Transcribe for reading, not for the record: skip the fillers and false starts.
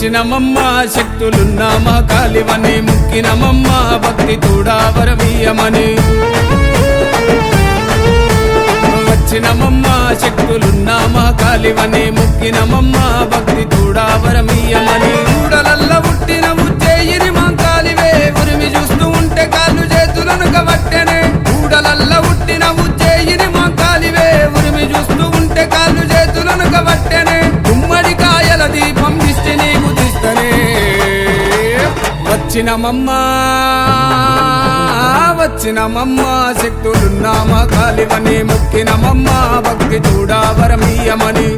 వచ్చినమమ్మ శక్తులున్న మా కాలివని ముక్కినమమ్మ భక్తి తోడా వరమీయమని వచ్చినమమ్మ శక్తులున్న మా కాలివని ముక్కినమమ్మ భక్తి తోడా వరమీయమని ఊడలల్ల పుట్టిన ఉజ్జయిని మా కాలివే ఉరిమి చూస్తూ ఉంటే కాళ్ళు చేతులను కవట్టెనే ఊడలల్ల పుట్టిన ఉజ్జయిని మా కాలివే ఉరిమి చూస్తూ ఉంటే కాళ్ళు చేతులను కవట్టెనే గుమ్మడి కాయల దీపం దిష్టి నీకు దిస్తనే వచ్చినమమ్మ శక్తులున్న మా కాలివని ముక్కినమమ్మ భక్తి చూడా వరమీయమని